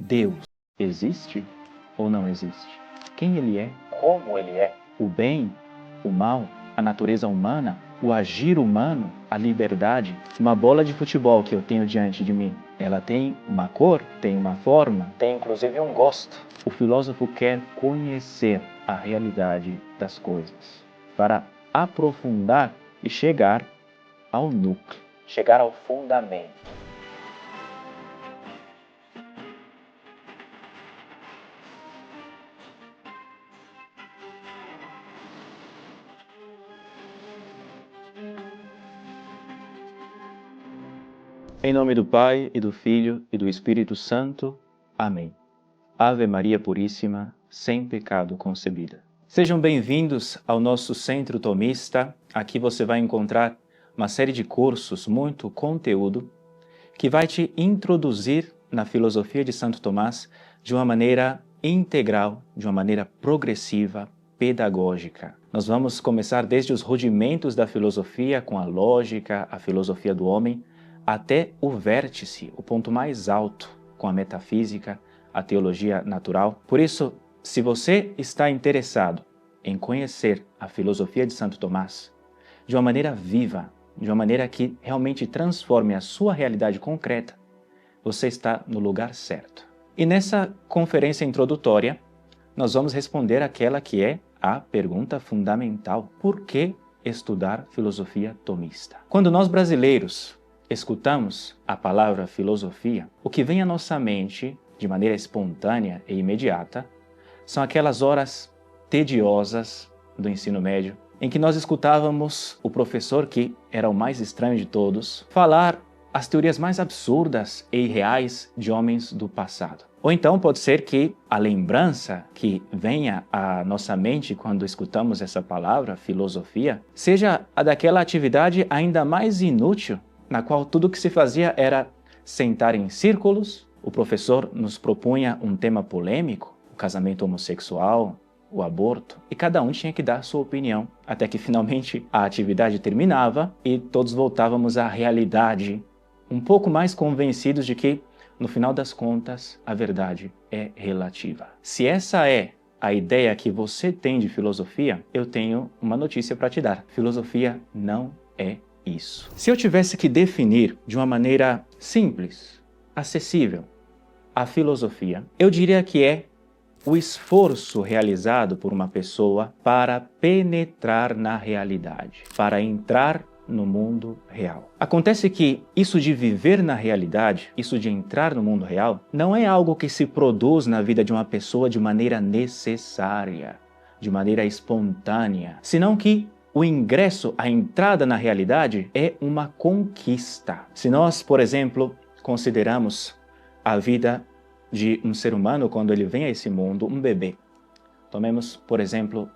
Deus existe ou não existe? Quem ele é? Como ele é? O bem, o mal, a natureza humana, o agir humano, a liberdade? Uma bola de futebol que eu tenho diante de mim, ela tem uma cor, tem uma forma, tem inclusive um gosto. O filósofo quer conhecer a realidade das coisas para aprofundar e chegar ao núcleo, chegar ao fundamento. Em nome do Pai, e do Filho, e do Espírito Santo. Amém. Ave Maria Puríssima, sem pecado concebida. Sejam bem-vindos ao nosso Centro Tomista. Aqui você vai encontrar uma série de cursos, muito conteúdo, que vai te introduzir na filosofia de Santo Tomás de uma maneira integral, de uma maneira progressiva, pedagógica. Nós vamos começar desde os rudimentos da filosofia, com a lógica, a filosofia do homem, até o vértice, o ponto mais alto, com a metafísica, a teologia natural. Por isso, se você está interessado em conhecer a filosofia de Santo Tomás de uma maneira viva, de uma maneira que realmente transforme a sua realidade concreta, você está no lugar certo. E nessa conferência introdutória, nós vamos responder aquela que é a pergunta fundamental: por que estudar filosofia tomista? Quando nós brasileiros escutamos a palavra filosofia, o que vem à nossa mente de maneira espontânea e imediata são aquelas horas tediosas do ensino médio em que nós escutávamos o professor, que era o mais estranho de todos, falar as teorias mais absurdas e irreais de homens do passado. Ou então pode ser que a lembrança que venha à nossa mente quando escutamos essa palavra, filosofia, seja a daquela atividade ainda mais inútil, na qual tudo o que se fazia era sentar em círculos, o professor nos propunha um tema polêmico, o casamento homossexual, o aborto, e cada um tinha que dar sua opinião, até que finalmente a atividade terminava e todos voltávamos à realidade, um pouco mais convencidos de que, no final das contas, a verdade é relativa. Se essa é a ideia que você tem de filosofia, eu tenho uma notícia para te dar. Filosofia não é isso. Se eu tivesse que definir de uma maneira simples, acessível, a filosofia, eu diria que é o esforço realizado por uma pessoa para penetrar na realidade, para entrar no mundo real. Acontece que isso de viver na realidade, isso de entrar no mundo real, não é algo que se produz na vida de uma pessoa de maneira necessária, de maneira espontânea, senão que o ingresso, a entrada na realidade é uma conquista. Se nós, por exemplo, consideramos a vida de um ser humano quando ele vem a esse mundo, um bebê. Tomemos, por exemplo,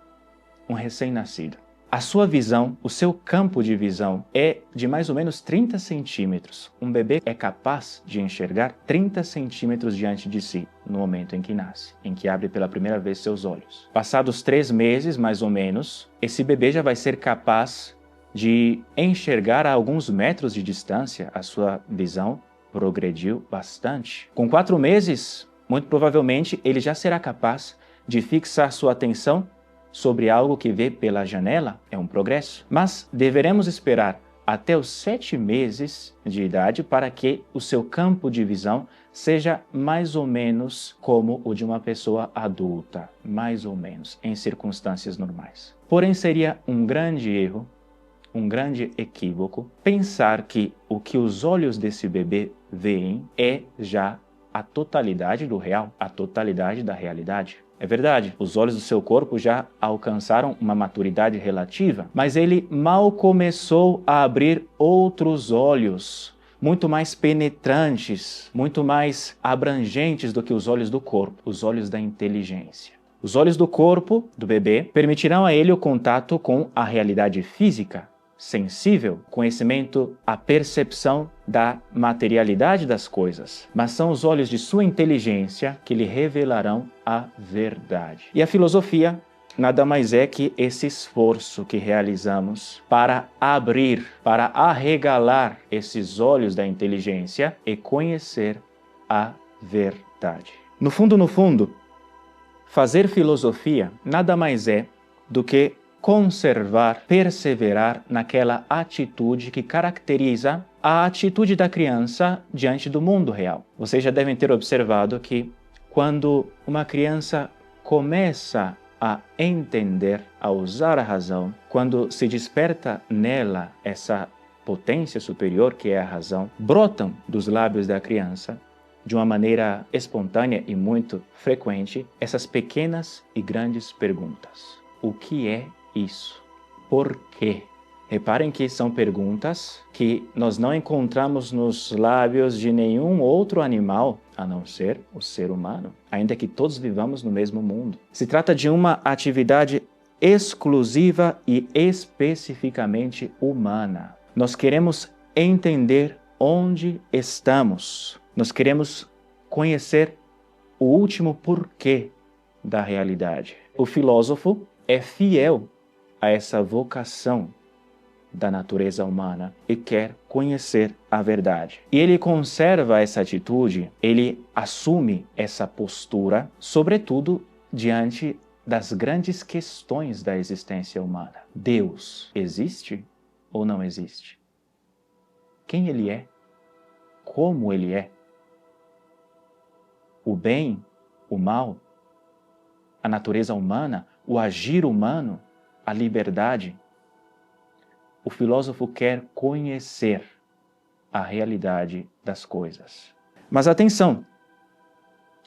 um recém-nascido. A sua visão, o seu campo de visão é de mais ou menos 30 centímetros. Um bebê é capaz de enxergar 30 centímetros diante de si no momento em que nasce, em que abre pela primeira vez seus olhos. Passados 3 meses, mais ou menos, esse bebê já vai ser capaz de enxergar a alguns metros de distância. A sua visão progrediu bastante. Com 4 meses, muito provavelmente, ele já será capaz de fixar sua atenção sobre algo que vê pela janela. É um progresso. Mas deveremos esperar até os 7 meses de idade para que o seu campo de visão seja mais ou menos como o de uma pessoa adulta, mais ou menos, em circunstâncias normais. Porém, seria um grande erro, um grande equívoco, pensar que o que os olhos desse bebê veem é já a totalidade do real, a totalidade da realidade. É verdade, os olhos do seu corpo já alcançaram uma maturidade relativa, mas ele mal começou a abrir outros olhos, muito mais penetrantes, muito mais abrangentes do que os olhos do corpo, os olhos da inteligência. Os olhos do corpo do bebê permitirão a ele o contato com a realidade física, sensível, conhecimento, a percepção da materialidade das coisas, mas são os olhos de sua inteligência que lhe revelarão a verdade. E a filosofia nada mais é que esse esforço que realizamos para abrir, para arregalar esses olhos da inteligência e conhecer a verdade. realidade. No fundo, fazer filosofia nada mais é do que conservar, perseverar naquela atitude que caracteriza a atitude da criança diante do mundo real. Vocês já devem ter observado que quando uma criança começa a entender, a usar a razão, quando se desperta nela essa potência superior que é a razão, brotam dos lábios da criança, de uma maneira espontânea e muito frequente, essas pequenas e grandes perguntas. O que é isso? Por quê? Reparem que são perguntas que nós não encontramos nos lábios de nenhum outro animal, a não ser o ser humano, ainda que todos vivamos no mesmo mundo. Se trata de uma atividade exclusiva e especificamente humana. Nós queremos entender onde estamos. Nós queremos conhecer o último porquê da realidade. O filósofo é fiel a essa vocação da natureza humana e quer conhecer a verdade. E ele conserva essa atitude, ele assume essa postura, sobretudo diante das grandes questões da existência humana. Deus existe ou não existe? Quem ele é? Como ele é? O bem, o mal, a natureza humana, o agir humano, a liberdade. O filósofo quer conhecer a realidade das coisas. Mas atenção!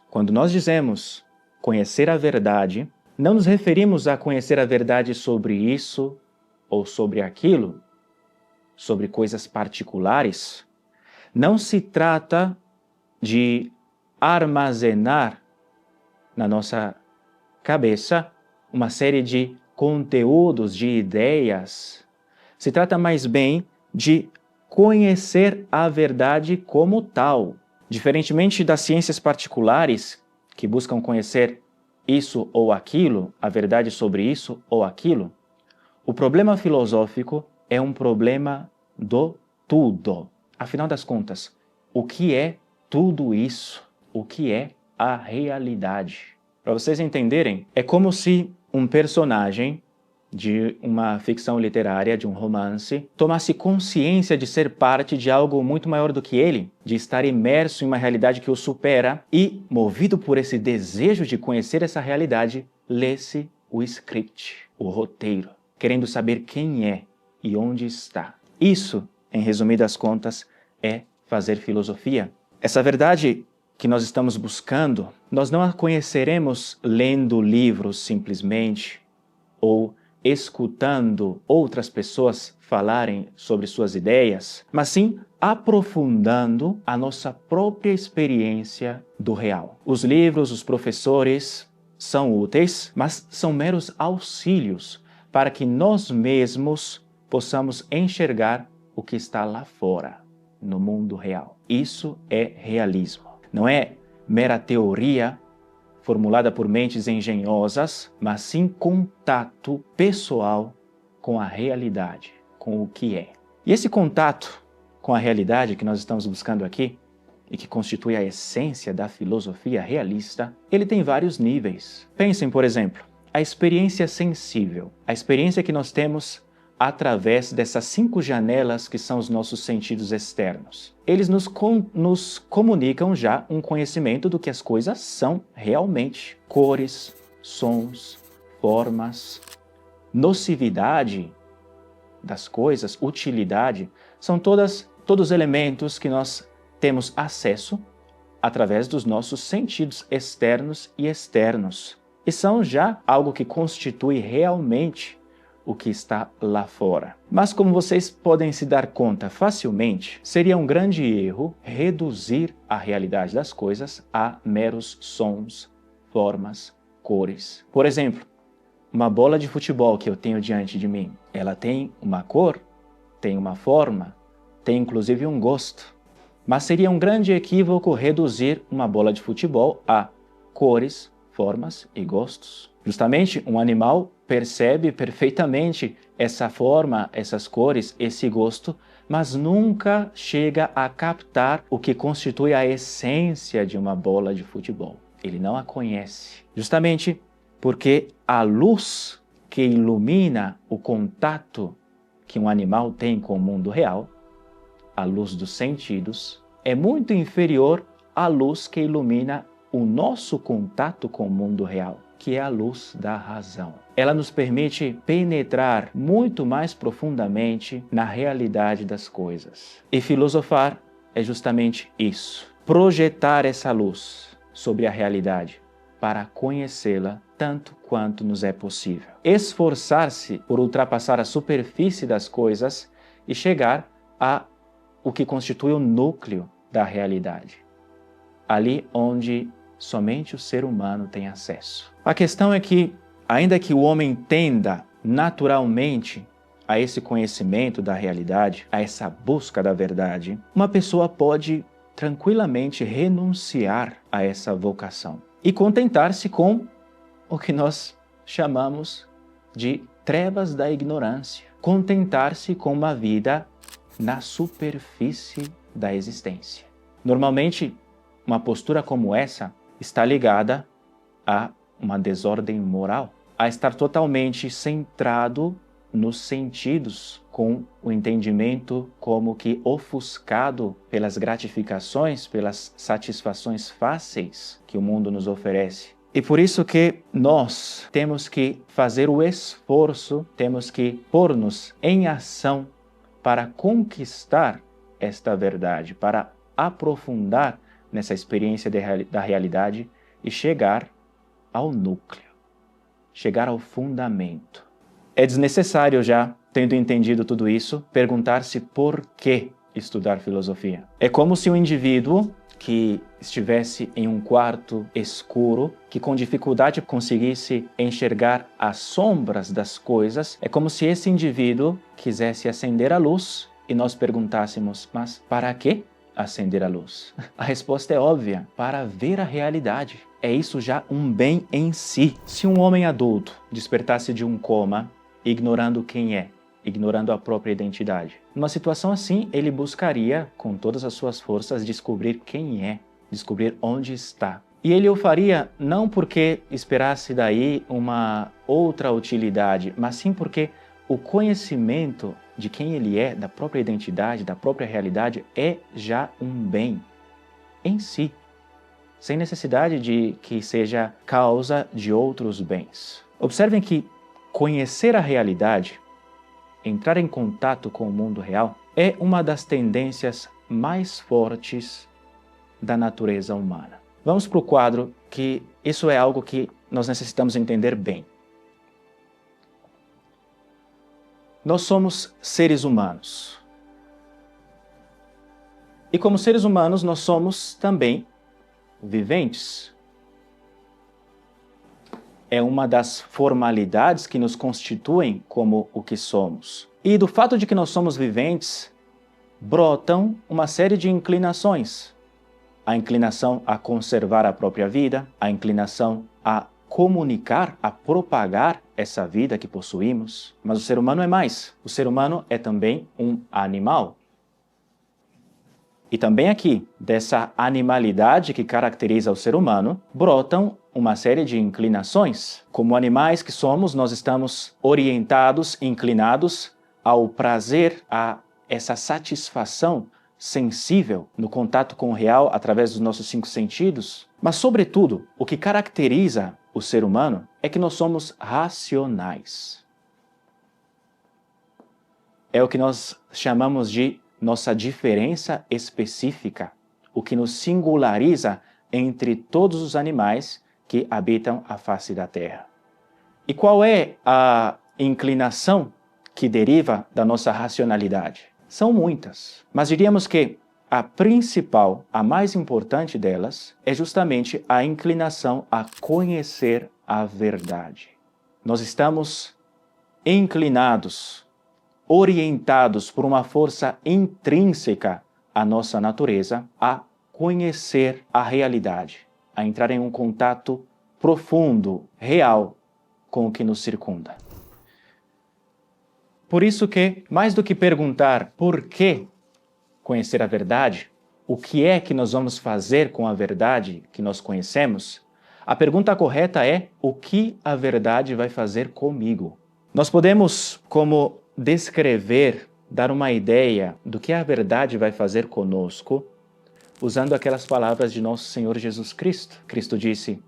Quando nós dizemos conhecer a verdade, não nos referimos a conhecer a verdade sobre isso ou sobre aquilo, sobre coisas particulares. Não se trata de armazenar na nossa cabeça uma série de conteúdos, de ideias. Se trata mais bem de conhecer a verdade como tal. Diferentemente das ciências particulares, que buscam conhecer isso ou aquilo, a verdade sobre isso ou aquilo, o problema filosófico é um problema do tudo. Afinal das contas, o que é tudo isso? O que é a realidade? Para vocês entenderem, é como se um personagem de uma ficção literária, de um romance, tomasse consciência de ser parte de algo muito maior do que ele, de estar imerso em uma realidade que o supera e, movido por esse desejo de conhecer essa realidade, lesse o script, o roteiro, querendo saber quem é e onde está. Isso, em resumidas contas, é fazer filosofia. Essa verdade que nós estamos buscando, nós não a conheceremos lendo livros simplesmente ou escutando outras pessoas falarem sobre suas ideias, mas sim aprofundando a nossa própria experiência do real. Os livros, os professores são úteis, mas são meros auxílios para que nós mesmos possamos enxergar o que está lá fora, no mundo real. Isso é realismo. Não é mera teoria formulada por mentes engenhosas, mas sim contato pessoal com a realidade, com o que é. E esse contato com a realidade que nós estamos buscando aqui, e que constitui a essência da filosofia realista, ele tem vários níveis. Pensem, por exemplo, a experiência sensível, a experiência que nós temos através dessas 5 janelas que são os nossos sentidos externos. Eles nos comunicam já um conhecimento do que as coisas são realmente. Cores, sons, formas, nocividade das coisas, utilidade, são todos elementos que nós temos acesso através dos nossos sentidos externos e externos. E são já algo que constitui realmente o que está lá fora. Mas como vocês podem se dar conta facilmente, seria um grande erro reduzir a realidade das coisas a meros sons, formas, cores. Por exemplo, uma bola de futebol que eu tenho diante de mim, ela tem uma cor, tem uma forma, tem inclusive um gosto. Mas seria um grande equívoco reduzir uma bola de futebol a cores, formas e gostos. Justamente, um animal percebe perfeitamente essa forma, essas cores, esse gosto mas nunca chega a captar o que constitui a essência de uma bola de futebol. Ele não a conhece, justamente porque a luz que ilumina o contato que um animal tem com o mundo real, a luz dos sentidos, é muito inferior à luz que ilumina o nosso contato com o mundo real, que é a luz da razão. Ela nos permite penetrar muito mais profundamente na realidade das coisas. E filosofar é justamente isso, projetar essa luz sobre a realidade para conhecê-la tanto quanto nos é possível. Esforçar-se por ultrapassar a superfície das coisas e chegar a o que constitui o núcleo da realidade, ali onde somente o ser humano tem acesso. A questão é que, ainda que o homem tenda naturalmente a esse conhecimento da realidade, a essa busca da verdade, uma pessoa pode tranquilamente renunciar a essa vocação e contentar-se com o que nós chamamos de trevas da ignorância. Contentar-se com uma vida na superfície da existência. Normalmente, uma postura como essa está ligada a uma desordem moral, a estar totalmente centrado nos sentidos, com o entendimento como que ofuscado pelas gratificações, pelas satisfações fáceis que o mundo nos oferece. E por isso que nós temos que fazer o esforço, temos que pôr-nos em ação para conquistar esta verdade, para aprofundar nessa experiência da realidade e chegar ao núcleo, chegar ao fundamento. É desnecessário já, tendo entendido tudo isso, perguntar-se por que estudar filosofia. É como se um indivíduo que estivesse em um quarto escuro, que com dificuldade conseguisse enxergar as sombras das coisas, é como se esse indivíduo quisesse acender a luz e nós perguntássemos, mas para que acender a luz? A resposta é óbvia, para ver a realidade. É isso já um bem em si. Se um homem adulto despertasse de um coma, ignorando quem é, ignorando a própria identidade, numa situação assim, ele buscaria, com todas as suas forças, descobrir quem é, descobrir onde está. E ele o faria não porque esperasse daí uma outra utilidade, mas sim porque o conhecimento de quem ele é, da própria identidade, da própria realidade, é já um bem em si, sem necessidade de que seja causa de outros bens. Observem que conhecer a realidade, entrar em contato com o mundo real, é uma das tendências mais fortes da natureza humana. Vamos para o quadro, que isso é algo que nós necessitamos entender bem. Nós somos seres humanos. E como seres humanos, nós somos também viventes. É uma das formalidades que nos constituem como o que somos. E do fato de que nós somos viventes, brotam uma série de inclinações. A inclinação a conservar a própria vida, a inclinação a comunicar, a propagar essa vida que possuímos. Mas o ser humano é mais. O ser humano é também um animal. E também aqui, dessa animalidade que caracteriza o ser humano, brotam uma série de inclinações. Como animais que somos, nós estamos orientados, inclinados ao prazer, a essa satisfação sensível no contato com o real através dos nossos 5 sentidos. Mas, sobretudo, o que caracteriza o ser humano é que nós somos racionais. É o que nós chamamos de nossa diferença específica, o que nos singulariza entre todos os animais que habitam a face da Terra. E qual é a inclinação que deriva da nossa racionalidade? São muitas, mas diríamos que a principal, a mais importante delas, é justamente a inclinação a conhecer a verdade. Nós estamos inclinados, orientados por uma força intrínseca à nossa natureza a conhecer a realidade, a entrar em um contato profundo, real, com o que nos circunda. Por isso que, mais do que perguntar por que conhecer a verdade, o que é que nós vamos fazer com a verdade que nós conhecemos, a pergunta correta é: o que a verdade vai fazer comigo? Nós podemos, como descrever, dar uma ideia do que a verdade vai fazer conosco, usando aquelas palavras de nosso Senhor Jesus Cristo. Cristo disse: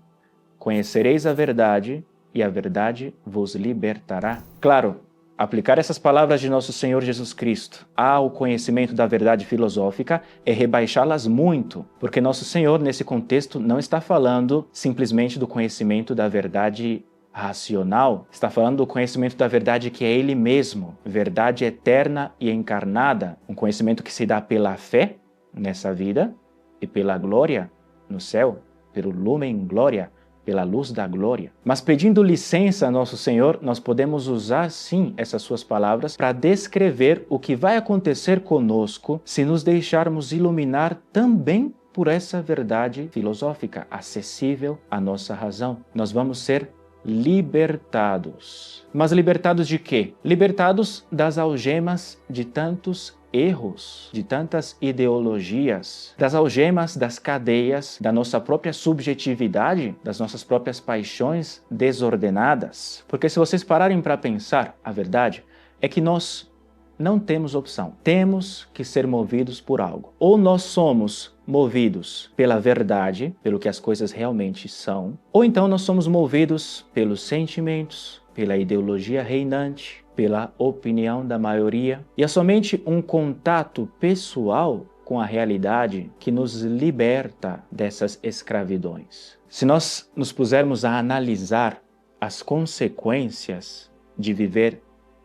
conhecereis a verdade e a verdade vos libertará. Claro, aplicar essas palavras de nosso Senhor Jesus Cristo ao conhecimento da verdade filosófica é rebaixá-las muito, porque nosso Senhor, nesse contexto, não está falando simplesmente do conhecimento da verdade racional, está falando do conhecimento da verdade que é Ele mesmo, verdade eterna e encarnada, um conhecimento que se dá pela fé nessa vida e pela glória no céu, pelo lumen glória, pela luz da glória. Mas pedindo licença a nosso Senhor, nós podemos usar sim essas suas palavras para descrever o que vai acontecer conosco se nos deixarmos iluminar também por essa verdade filosófica, acessível à nossa razão. Nós vamos ser libertados. Mas libertados de quê? Libertados das algemas de tantos erros, de tantas ideologias, das algemas, das cadeias, da nossa própria subjetividade, das nossas próprias paixões desordenadas. Porque se vocês pararem para pensar, a verdade é que nós não temos opção. Temos que ser movidos por algo. Ou nós somos movidos pela verdade, pelo que as coisas realmente são, ou então nós somos movidos pelos sentimentos, pela ideologia reinante, pela opinião da maioria. E é somente um contato pessoal com a realidade que nos liberta dessas escravidões. Se nós nos pusermos a analisar as consequências de viver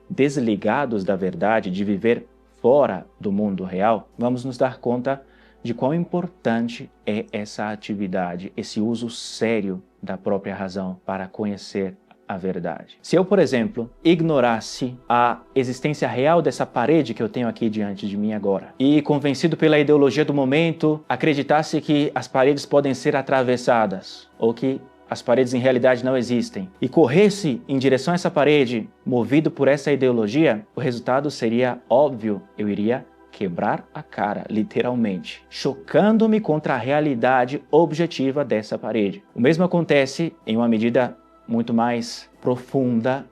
desligados da verdade, de viver fora do mundo real, vamos nos dar conta de quão importante é essa atividade, esse uso sério da própria razão para conhecer a verdade. Se eu, por exemplo, ignorasse a existência real dessa parede que eu tenho aqui diante de mim agora, e convencido pela ideologia do momento, acreditasse que as paredes podem ser atravessadas, ou que as paredes em realidade não existem, e corresse em direção a essa parede, movido por essa ideologia, o resultado seria óbvio: eu iria quebrar a cara, literalmente, chocando-me contra a realidade objetiva dessa parede. O mesmo acontece, em uma medida muito mais profunda,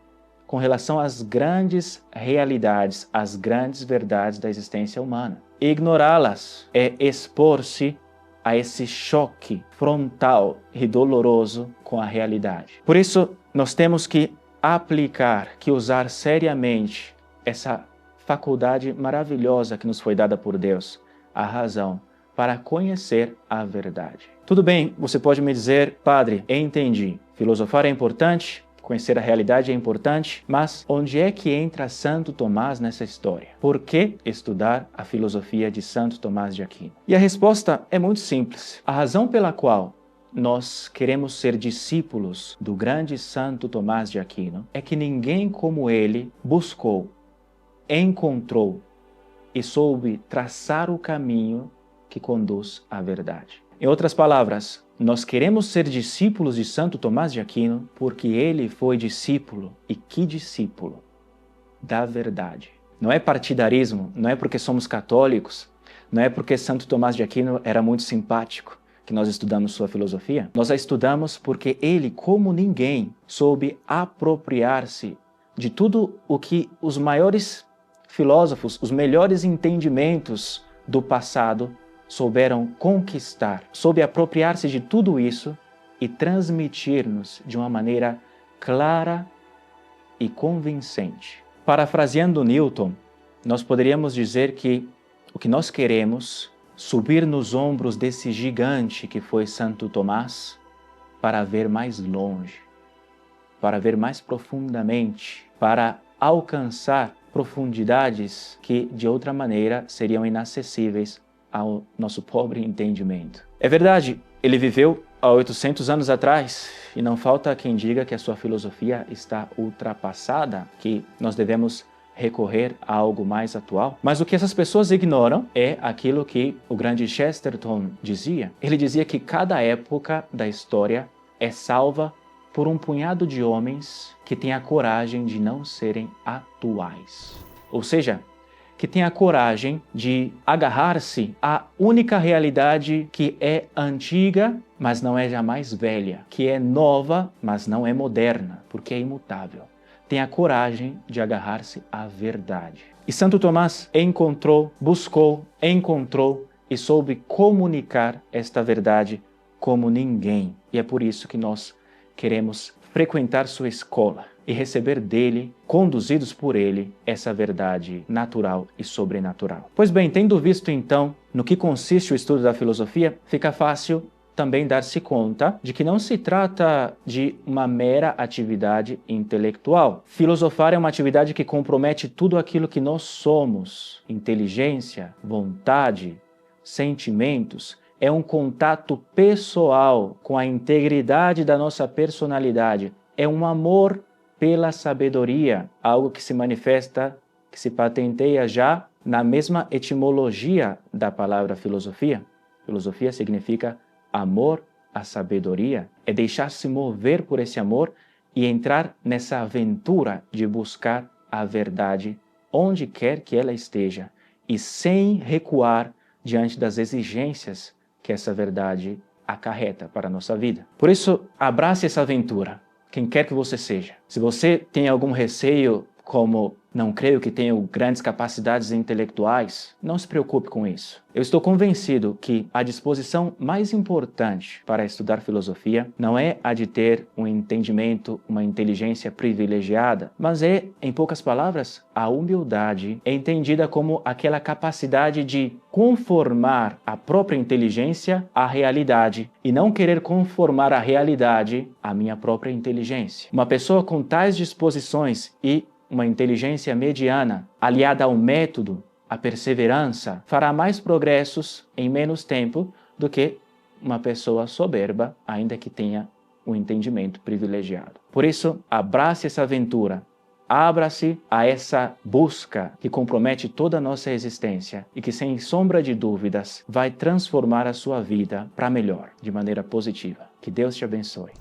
com relação às grandes realidades, às grandes verdades da existência humana. Ignorá-las é expor-se a esse choque frontal e doloroso com a realidade. Por isso, nós temos que aplicar, que usar seriamente essa faculdade maravilhosa que nos foi dada por Deus, a razão, para conhecer a verdade. Tudo bem, você pode me dizer: padre, entendi. Filosofar é importante, conhecer a realidade é importante, mas onde é que entra Santo Tomás nessa história? Por que estudar a filosofia de Santo Tomás de Aquino? E a resposta é muito simples. A razão pela qual nós queremos ser discípulos do grande Santo Tomás de Aquino é que ninguém como ele buscou, encontrou e soube traçar o caminho que conduz à verdade. Em outras palavras, nós queremos ser discípulos de Santo Tomás de Aquino porque ele foi discípulo, e que discípulo, da verdade. Não é partidarismo, não é porque somos católicos, não é porque Santo Tomás de Aquino era muito simpático que nós estudamos sua filosofia. Nós a estudamos porque ele, como ninguém, soube apropriar-se de tudo o que os maiores filósofos, os melhores entendimentos do passado souberam conquistar, soube apropriar-se de tudo isso e transmitir-nos de uma maneira clara e convincente. Parafraseando Newton, nós poderíamos dizer que o que nós queremos subir nos ombros desse gigante que foi Santo Tomás para ver mais longe, para ver mais profundamente, para alcançar profundidades que de outra maneira seriam inacessíveis ao nosso pobre entendimento. É verdade, ele viveu há 800 anos atrás e não falta quem diga que a sua filosofia está ultrapassada, que nós devemos recorrer a algo mais atual. Mas o que essas pessoas ignoram é aquilo que o grande Chesterton dizia. Ele dizia que cada época da história é salva por um punhado de homens que têm a coragem de não serem atuais. Ou seja, que tem a coragem de agarrar-se à única realidade que é antiga, mas não é jamais velha, que é nova, mas não é moderna, porque é imutável. Tem a coragem de agarrar-se à verdade. E Santo Tomás buscou, encontrou e soube comunicar esta verdade como ninguém. E é por isso que nós queremos frequentar sua escola e receber dele, conduzidos por ele, essa verdade natural e sobrenatural. Pois bem, tendo visto então no que consiste o estudo da filosofia, fica fácil também dar-se conta de que não se trata de uma mera atividade intelectual. Filosofar é uma atividade que compromete tudo aquilo que nós somos: inteligência, vontade, sentimentos. É um contato pessoal com a integridade da nossa personalidade. É um amor pela sabedoria, algo que se manifesta, que se patenteia já na mesma etimologia da palavra filosofia. Filosofia significa amor à sabedoria. É deixar-se mover por esse amor e entrar nessa aventura de buscar a verdade onde quer que ela esteja e sem recuar diante das exigências que essa verdade acarreta para a nossa vida. Por isso, abrace essa aventura, quem quer que você seja. Se você tem algum receio, como não creio que tenho grandes capacidades intelectuais, não se preocupe com isso. Eu estou convencido que a disposição mais importante para estudar filosofia não é a de ter um entendimento, uma inteligência privilegiada, mas é, em poucas palavras, a humildade, entendida como aquela capacidade de conformar a própria inteligência à realidade e não querer conformar a realidade à minha própria inteligência. Uma pessoa com tais disposições e uma inteligência mediana, aliada ao método, à perseverança, fará mais progressos em menos tempo do que uma pessoa soberba, ainda que tenha um entendimento privilegiado. Por isso, abrace essa aventura, abra-se a essa busca que compromete toda a nossa existência e que, sem sombra de dúvidas, vai transformar a sua vida para melhor, de maneira positiva. Que Deus te abençoe.